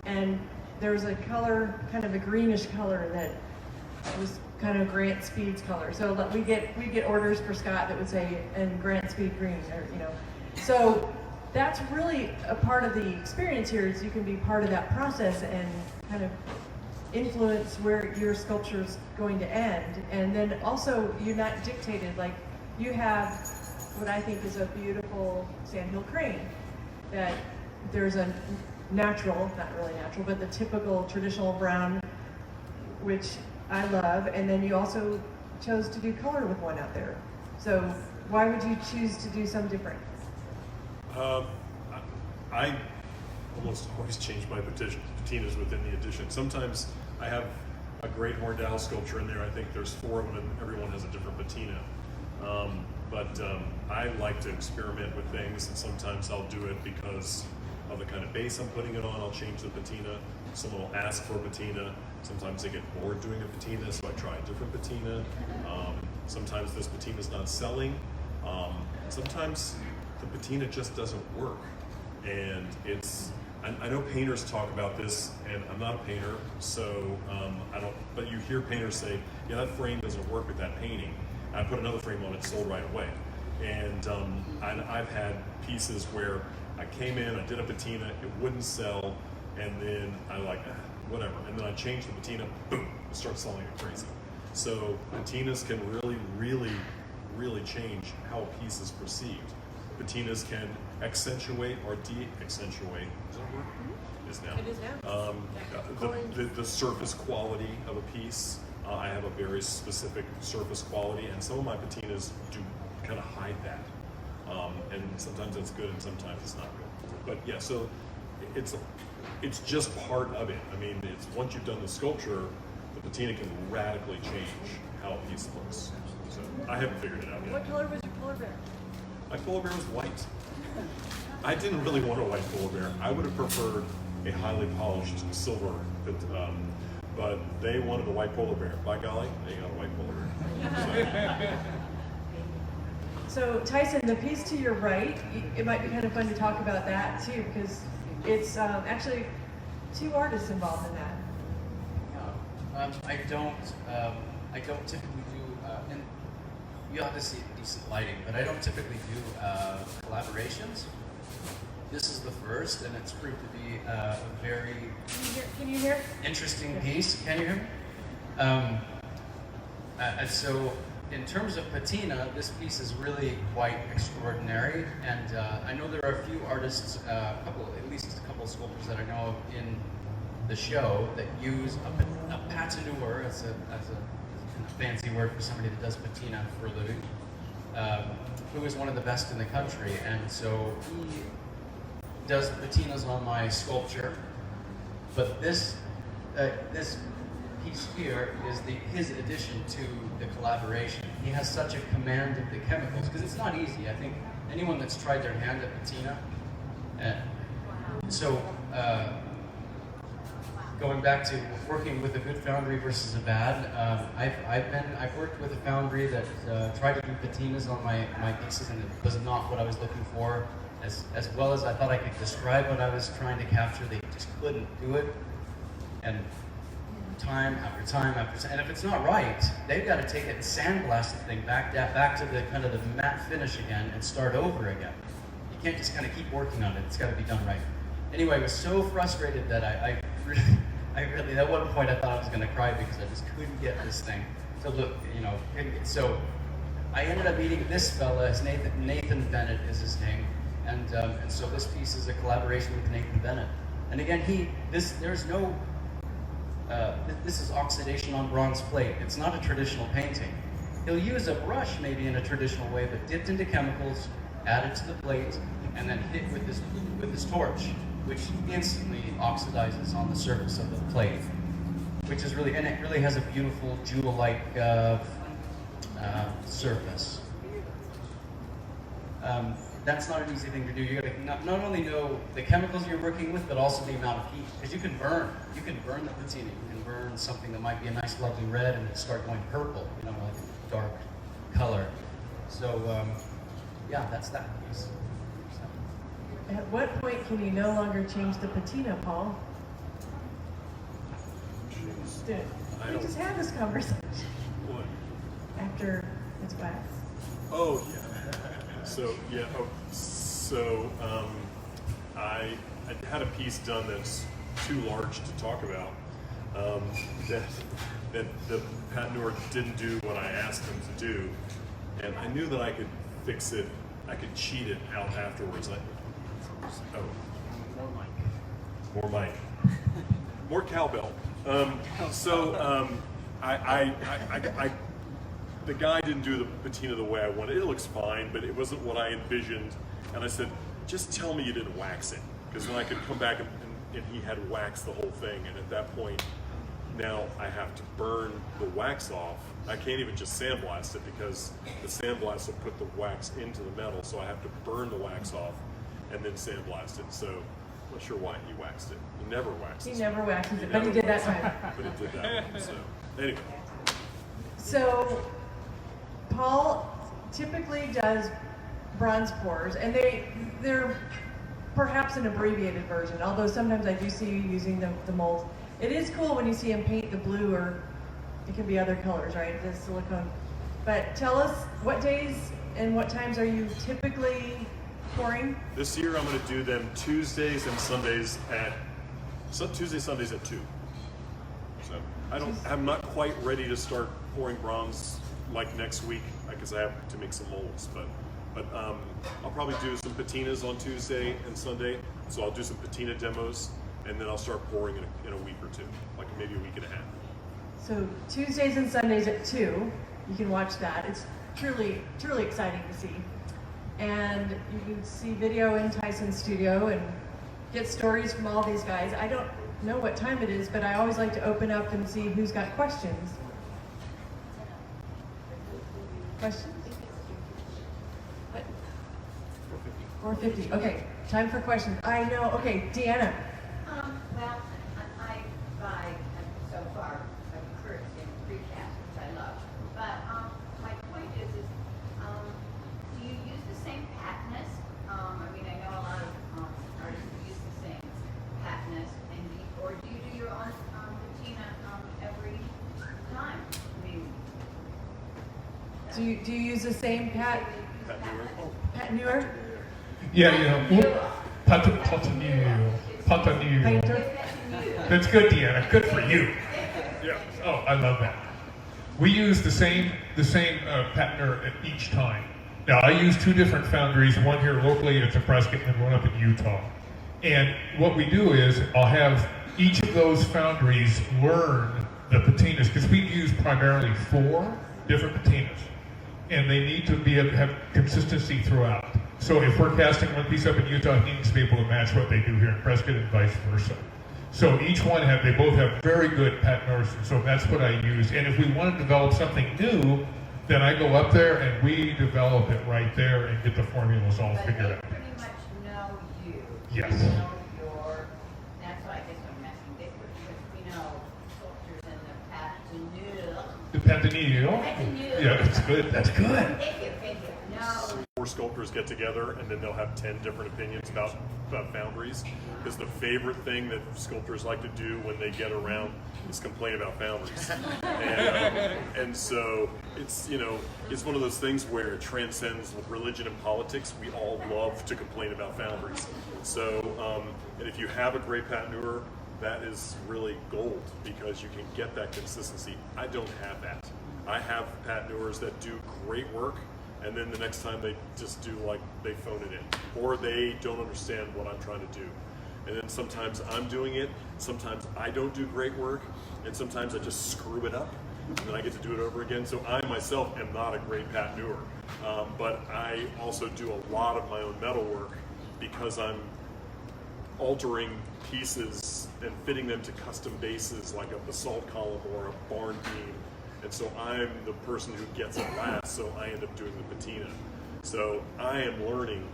And there's a color, kind of a greenish color that was kind of Grant Speed's color. So we get orders for Scott that would say, and Grant Speed green, or, you know. So that's really a part of the experience here, is you can be part of that process and kind of influence where your sculpture's going to end. And then also, you're not dictated. Like, you have what I think is a beautiful sandhill crane that there's a natural, not really natural, but the typical traditional brown, which I love. And then you also chose to do color with one out there. So why would you choose to do some different? I almost always change my patinas within the edition. Sometimes I have a great horned owl sculpture in there. I think there's 4 of them, and everyone has a different patina. But I like to experiment with things, and sometimes I'll do it because of the kind of base I'm putting it on. I'll change the patina. Someone will ask for a patina. Sometimes they get bored doing a patina, so I try a different patina. Sometimes this patina's not selling. Sometimes the patina just doesn't work. And I know painters talk about this, and I'm not a painter, so I don't, but you hear painters say, yeah, that frame doesn't work with that painting. I put another frame on it, sold right away. And I've had pieces where I came in, I did a patina, it wouldn't sell, and then I like, whatever. And then I changed the patina, boom, it starts selling like crazy. So patinas can really change how a piece is perceived. Patinas can accentuate or de-accentuate. Does that work? It is now. It is now. The surface quality of a piece. I have a very specific surface quality, and some of my patinas do kind of hide that. And sometimes it's good, and sometimes it's not good. But yeah, so it's just part of it. I mean, it's once you've done the sculpture, the patina can radically change how a piece looks. So I haven't figured it out yet. What color was your polar bear? My polar bear was white. I didn't really want a white polar bear. I would have preferred a highly polished silver, but they wanted a white polar bear. By golly, they got a white polar bear. So Tyson, the piece to your right, it might be kind of fun to talk about that too, because it's actually 2 artists involved in that. I don't typically do, and you obviously see decent lighting, but I don't typically do collaborations. This is the first, and it's proved to be a very Can you hear? interesting piece. Can you hear me? So, in terms of patina, this piece is really quite extraordinary, and I know there are a few artists, at least a couple of sculptors that I know of in the show that use a patineur as a fancy word for somebody that does patina for a living, who is one of the best in the country, and so he does patinas on my sculpture. But this piece here is his addition to the collaboration. He has such a command of the chemicals, because it's not easy. I think anyone that's tried their hand at patina, going back to working with a good foundry versus a bad, I've worked with a foundry that tried to do patinas on my pieces, and it was not what I was looking for. As well as I thought I could describe what I was trying to capture, they just couldn't do it. And time after time after time, and if it's not right, they've got to take it and sandblast the thing back to the kind of the matte finish again and start over again. You can't just kind of keep working on it. It's got to be done right. Anyway, I was so frustrated that I really, at one point I thought I was going to cry because I just couldn't get this thing to look, so I ended up meeting this fella. Nathan Bennett is his name, and so this piece is a collaboration with Nathan Bennett. And again, this is oxidation on bronze plate. It's not a traditional painting. He'll use a brush maybe in a traditional way, but dipped into chemicals, added to the plate, and then hit with this torch, which instantly oxidizes on the surface of the plate, which is really, and it really has a beautiful jewel-like surface. That's not an easy thing to do. You got to not only know the chemicals you're working with, but also the amount of heat, because you can burn the patina. You can burn something that might be a nice, lovely red, and it start going purple, like a dark color. So yeah, that's that piece. At what point can you no longer change the patina, Paul? Dude, we don't- just had this conversation What? after it's waxed. Oh yeah. I had a piece done that's too large to talk about. That the patineur didn't do what I asked him to do, and I knew that I could fix it. I could cheat it out afterwards. More mic. More cowbell. The guy didn't do the patina the way I wanted. It looks fine, but it wasn't what I envisioned. And I said, just tell me you didn't wax it, because then I could come back and he had waxed the whole thing. And at that point, now I have to burn the wax off. I can't even just sandblast it, because the sandblast will put the wax into the metal. So I have to burn the wax off and then sandblast it. So I'm not sure why he waxed it. He never waxes. He never waxes it, but he did that time. But he did that one. So anyway. So, Paul typically does bronze pours, and they're perhaps an abbreviated version, although sometimes I do see you using the mold. It is cool when you see him paint the blue, or it can be other colors, right? The silicone. But tell us, what days and what times are you typically pouring? This year I'm going to do them Tuesdays and Sundays at 2. So I'm not quite ready to start pouring bronze like next week, because I have to make some molds. But I'll probably do some patinas on Tuesday and Sunday. So I'll do some patina demos, and then I'll start pouring in a week or two, like maybe a week and a half. So Tuesdays and Sundays at 2, you can watch that. It's truly, truly exciting to see. And you can see video in Tyson's studio and get stories from all these guys. I don't know what time it is, but I always like to open up and see who's got questions. Questions? What? 4:50. Okay, time for questions. I know. Okay, Deanna. Well, I buy so far acrylic and precast, which I love. But my point is do you use the same patinus? I mean, I know a lot of artists who use the same patinus, or do you do your own patina every time? I mean, Do you use the same patineur? Yeah, Patinure. Painter? That's good, Deanna. Good for you. Yeah. Oh, I love that. We use the same patineur at each time. Now, I use 2 different foundries, one here locally at Prescott and one up in Utah. And what we do is I'll have each of those foundries learn the patinas, because we use primarily 4 different patinas, and they need to have consistency throughout. So if we're casting one piece up in Utah, he needs to be able to match what they do here in Prescott and vice versa. So each one they both have very good patineurs, so that's what I use. And if we want to develop something new, then I go up there and we develop it right there and get the formulas all but figured they out. pretty much know you. Yes. They know your, that's why I guess I'm asking this, because we know sculptures and the patinure. The patinille. Patinure. Yeah, that's good. That's good. Thank you. No. 4 sculptors get together, and then they'll have 10 different opinions about foundries. Because the favorite thing that sculptors like to do when they get around is complain about foundries. And so it's it's one of those things where it transcends religion and politics. We all love to complain about foundries. So and if you have a great patineur, that is really gold, because you can get that consistency. I don't have that. I have patineurs that do great work, and then the next time they just do like they phone it in, or they don't understand what I'm trying to do. And then sometimes I'm doing it, sometimes I don't do great work, and sometimes I just screw it up, and then I get to do it over again. So I myself am not a great patineur, but I also do a lot of my own metal work, because I'm altering pieces and fitting them to custom bases, like a basalt column or a barn beam. And so I'm the person who gets it last, so I end up doing the patina. So I am learning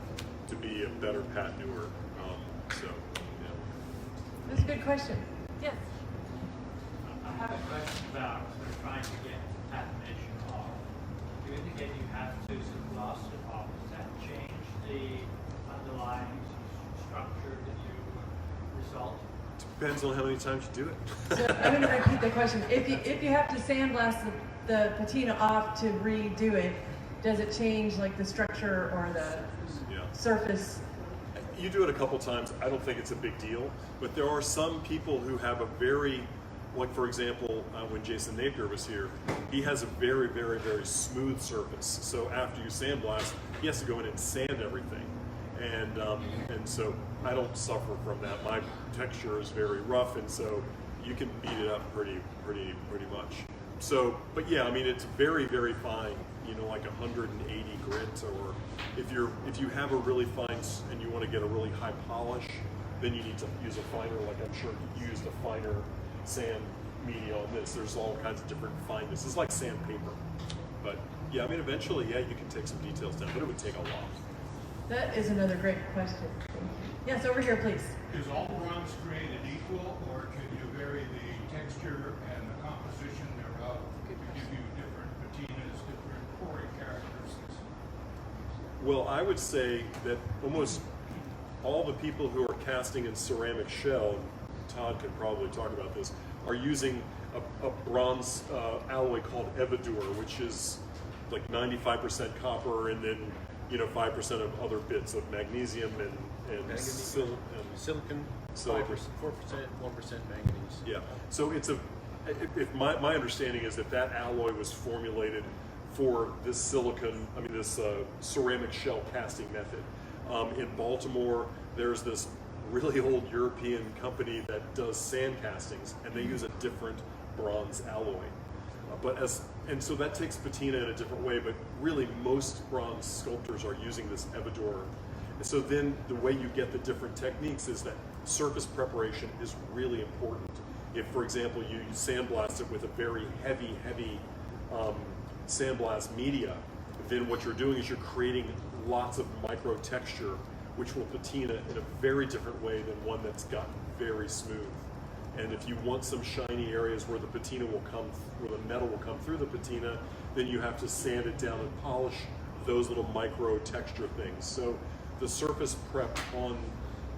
to be a better patineur. That's a good question. Yes. I have a question about trying to get patination off. You indicate you have to sandblast it off. Is that change the underlying structure that you result? Depends on how many times you do it. So I'm going to repeat the question. If you have to sandblast the patina off to redo it, does it change like the structure or the Yeah. surface? You do it a couple times. I don't think it's a big deal, but there are some people who have a very, like for example, when Jason Napier was here, he has a very, very, very smooth surface. So after you sandblast, he has to go in and sand everything, and so I don't suffer from that. My texture is very rough, and so you can beat it up pretty much. So, but yeah, I mean, it's very, very fine. You know, like 180 grit, or if you have a really fine and you want to get a really high polish, then you need to use a finer. Like I'm sure you used a finer sand media on this. There's all kinds of different fineness. It's like sandpaper, but yeah, I mean, eventually, yeah, you can take some details down, but it would take a lot. That is another great question. Yes, over here, please. Is all bronze created equal, or can you vary the texture and the composition thereof to give you different patinas, different pouring characteristics? Well, I would say that almost all the people who are casting in ceramic shell, Todd can probably talk about this, are using a bronze alloy called Evidur, which is like 95% copper and then 5% of other bits of magnesium and Silicon, silicon. 4%, 1% manganese. Yeah. So it's if my understanding is that alloy was formulated for this this ceramic shell casting method. In Baltimore, there's this really old European company that does sand castings, and they use a different bronze alloy. So that takes patina in a different way, but really most bronze sculptors are using this Evidur. And so then the way you get the different techniques is that surface preparation is really important. If, for example, you sandblast it with a very heavy sandblast media, then what you're doing is you're creating lots of micro texture, which will patina in a very different way than one that's gotten very smooth. And if you want some shiny areas where the patina will come, where the metal will come through the patina, then you have to sand it down and polish those little micro texture things. So the surface prep on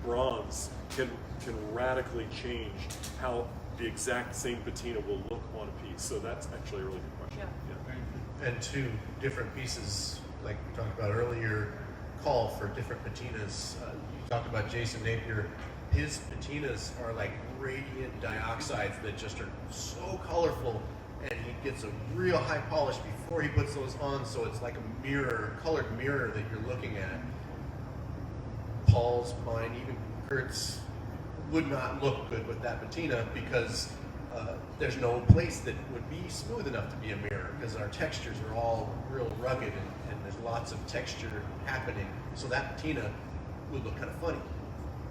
bronze can radically change how the exact same patina will look on a piece. So that's actually a really good question. Yeah. And two different pieces, like we talked about earlier, call for different patinas. You talked about Jason Napier. His patinas are like radiant dioxides that just are so colorful, and he gets a real high polish before he puts those on, so it's like a mirror, colored mirror that you're looking at. Paul's, mine, even Kurt's would not look good with that patina because there's no place that would be smooth enough to be a mirror, because our textures are all real rugged and there's lots of texture happening, so that patina would look kind of funny.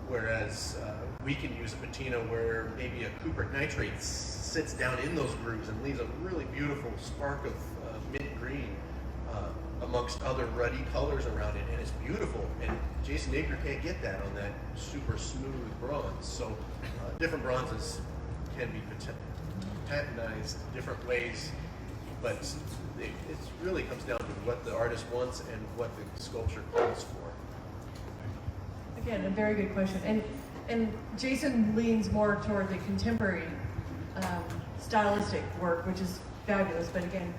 Whereas we can use a patina where maybe a cupric nitrate sits down in those grooves and leaves a really beautiful spark of mint green amongst other ruddy colors around it, and it's beautiful. And Jason Napier can't get that on that super smooth bronze. So different bronzes can be patinized different ways, but it really comes down to what the artist wants and what the sculpture calls for. Again, a very good question. And Jason leans more toward the contemporary stylistic work, which is fabulous, but again,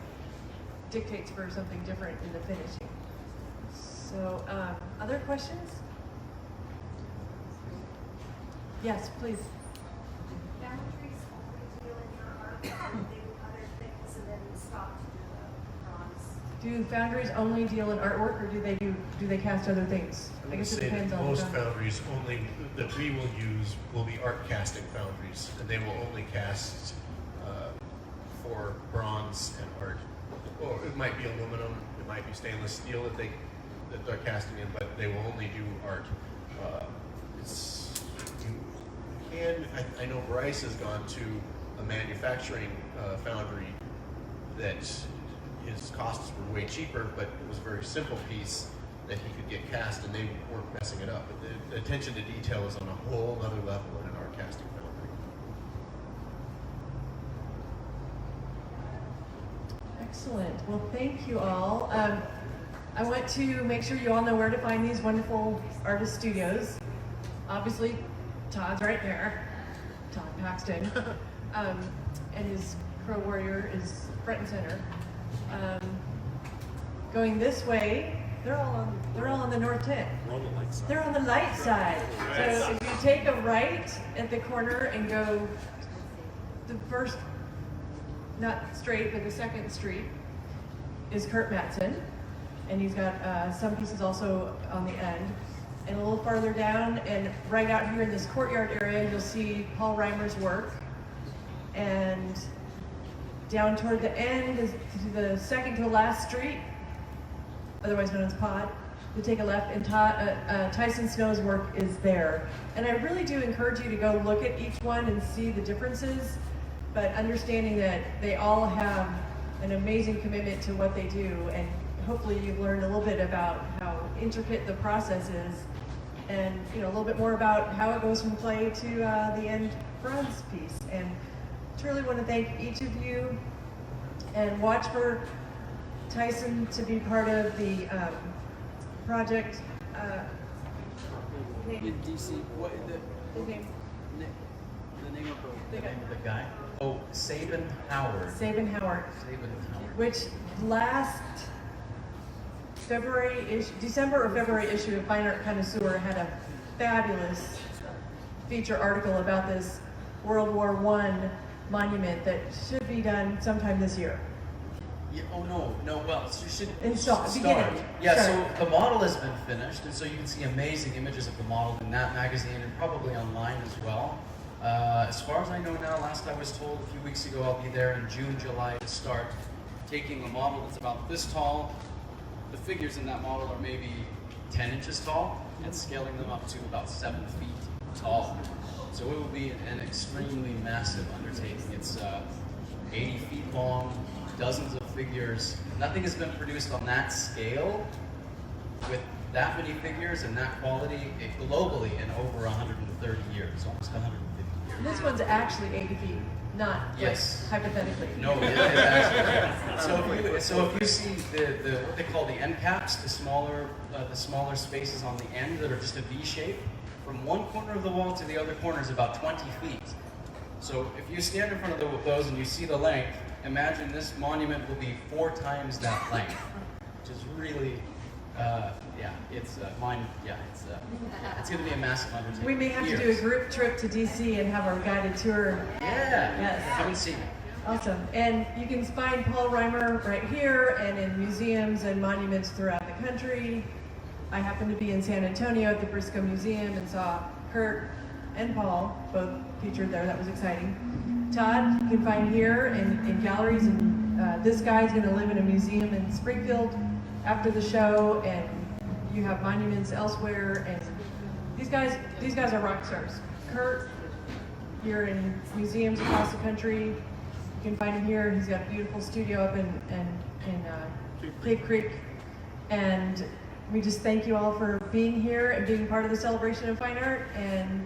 dictates for something different in the finishing. So, other questions? Yes, please. Foundries only deal in your art, or they do other things and then stop to do the bronze? Do foundries only deal in artwork, or do they cast other things? I'm I going guess to it say depends that on most the foundries only that we will use will be art casting foundries, and they will only cast for bronze and art. Or it might be aluminum, it might be stainless steel that they're casting in, but they will only do art. I know Bryce has gone to a manufacturing foundry that his costs were way cheaper, but it was a very simple piece that he could get cast, and they weren't messing it up. But the attention to detail is on a whole other level in an art casting foundry. Excellent. Well, thank you all. I want to make sure you all know where to find these wonderful artist studios. Obviously, Todd's right there, Todd Paxton, and his Crow Warrior is front and center. Going this way, they're all on the north 10. We're on the light side. They're on the light side. So if you take a right at the corner and go the first, not straight, but the second street is Kurt Mattson. And he's got some pieces also on the end. And a little farther down and right out here in this courtyard area, you'll see Paul Reimer's work. And down toward the end is the second to last street, otherwise known as Pod. You take a left and Tyson Snow's work is there. And I really do encourage you to go look at each one and see the differences, but understanding that they all have an amazing commitment to what they do, and hopefully you've learned a little bit about how intricate the process is, and a little bit more about how it goes from clay to the end bronze piece. And truly want to thank each of you, and watch for Tyson to be part of the project. In DC, what His name? the name of the guy? Oh, Sabin Howard. Sabin Howard, Sabin Howard. which last December or February issue of Fine Art Connoisseur had a fabulous feature article about this World War I monument that should be done sometime this year. Yeah, oh no, well, so you should Start. Yeah, Start. so the model has been finished, and so you can see amazing images of the model in that magazine and probably online as well. As far as I know now, last I was told a few weeks ago, I'll be there in June, July to start taking a model that's about this tall. The figures in that model are maybe 10 inches tall, and scaling them up to about 7 feet tall. So it will be an extremely massive undertaking. It's 80 feet long, dozens of figures. Nothing has been produced on that scale with that many figures and that quality globally in over 130 years, almost 150 years. This one's actually 80 feet, not Yes. hypothetically. No, it is actually. So if you see the what they call the end caps, the smaller spaces on the end that are just a V shape, from one corner of the wall to the other corner is about 20 feet. So if you stand in front of those and you see the length, imagine this monument will be 4 times that length, which is really, it's going to be a massive undertaking. We may have to do a group trip to DC and have our guided tour. Yeah, Yes. haven't seen it. Awesome. And you can find Paul Reimer right here and in museums and monuments throughout the country. I happened to be in San Antonio at the Briscoe Museum and saw Kurt and Paul both featured there. That was exciting. Todd, you can find here in galleries, and this guy's going to live in a museum in Springfield after the show, and you have monuments elsewhere. And these guys are rock stars. Kurt, you're in museums across the country. You can find him here. He's got a beautiful studio up in Cave Creek. And we just thank you all for being here and being part of the celebration of fine art. And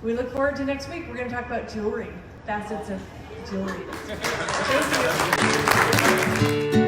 we look forward to next week. We're going to talk about jewelry, facets of jewelry. Thank you.